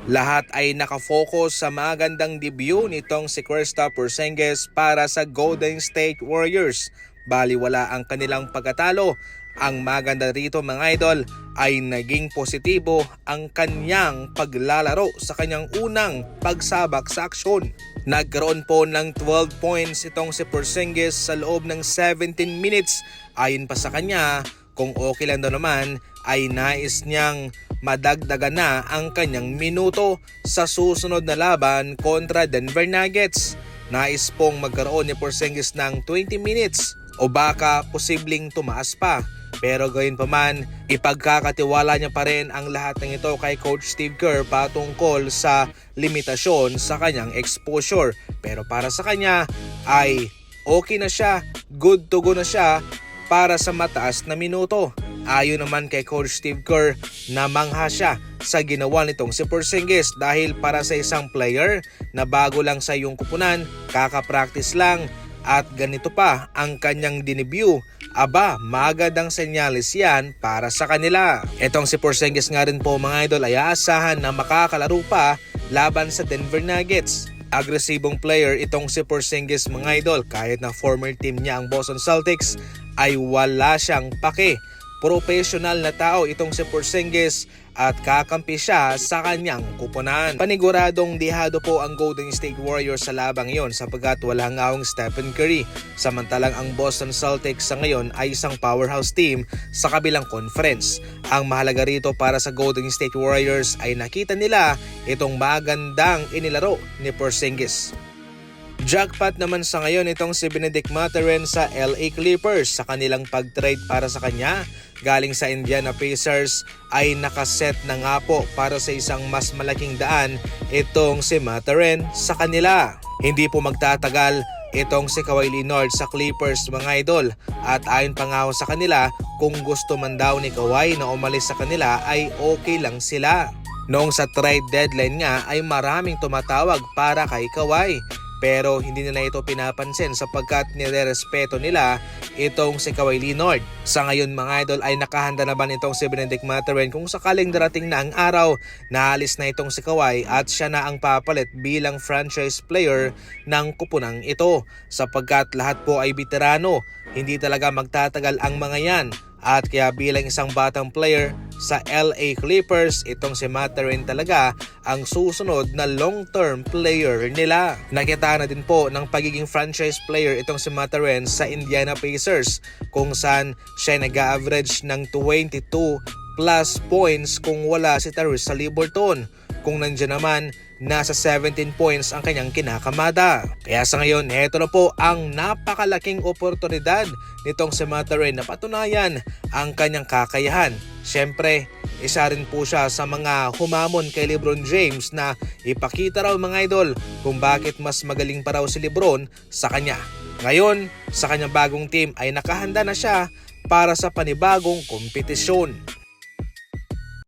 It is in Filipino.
Lahat ay nakafocus sa magandang debut nitong si Kristaps Porzingis para sa Golden State Warriors. Baliwala ang kanilang pagkatalo. Ang maganda rito mga idol ay naging positibo ang kanyang paglalaro sa kanyang unang pagsabak sa aksyon. Nagkaroon po ng 12 points itong si Porzingis sa loob ng 17 minutes. Ayon pa sa kanya, kung okay lang daw naman ay nais niyang madagdagan na ang kanyang minuto sa susunod na laban kontra Denver Nuggets. Nais pong magkaroon ni Porzingis ng 20 minutes o baka posibleng tumaas pa. Pero gayon pa man, ipagkakatiwala niya pa rin ang lahat ng ito kay Coach Steve Kerr patungkol sa limitasyon sa kanyang exposure. Pero para sa kanya ay okay na siya, good to go na siya para sa mataas na minuto. Ayon naman kay Coach Steve Kerr, namangha siya sa ginawa nitong si Porzingis dahil para sa isang player na bago lang sa iyong kupunan, kakapractice lang at ganito pa ang kanyang dinebut. Aba, magandang senyales yan para sa kanila. Etong si Porzingis nga rin po mga idol ay aasahan na makakalaro pa laban sa Denver Nuggets. Agresibong player itong si Porzingis mga idol, kahit na former team niya ang Boston Celtics ay wala siyang pake. Professional na tao itong si Porzingis at kakampi siya sa kanyang kupunan. Paniguradong dihado po ang Golden State Warriors sa labang iyon sapagkat wala nga ang Stephen Curry. Samantalang ang Boston Celtics sa ngayon ay isang powerhouse team sa kabilang conference. Ang mahalaga rito para sa Golden State Warriors ay nakita nila itong magandang inilaro ni Porzingis. Jackpot naman sa ngayon itong si Bennedict Mathurin sa LA Clippers sa kanilang pag-trade para sa kanya. Galing sa Indiana Pacers ay nakaset na nga po para sa isang mas malaking daan itong si Mathurin sa kanila. Hindi po magtatagal itong si Kawhi Leonard sa Clippers mga idol at ayon pa nga sa kanila kung gusto man daw ni Kawhi na umalis sa kanila ay okay lang sila. Noong sa trade deadline nga ay maraming tumatawag para kay Kawhi. Pero hindi nila ito pinapansin sapagkat nirerespeto nila itong si Kawhi Leonard. Sa ngayon mga idol ay nakahanda na ba nitong si Bennedict Mathurin kung sakaling darating na ang araw na alis na itong si Kawhi at siya na ang papalit bilang franchise player ng kupunang ito. Sapagkat lahat po ay veterano, hindi talaga magtatagal ang mga yan. At kaya bilang isang batang player sa LA Clippers, itong si Mathurin talaga ang susunod na long-term player nila. Nakita na din po ng pagiging franchise player itong si Mathurin sa Indiana Pacers kung saan siya nag-average ng 22 plus points kung wala si Tyrese Haliburton. Kung nandiyan naman, nasa 17 points ang kanyang kinakamada. Kaya sa ngayon, heto na po ang napakalaking oportunidad nitong si Mathurin na patunayan ang kanyang kakayahan. Siyempre, isa rin po siya sa mga humamon kay LeBron James na ipakita raw mga idol kung bakit mas magaling pa raw si LeBron sa kanya. Ngayon, sa kanyang bagong team ay nakahanda na siya para sa panibagong kompetisyon.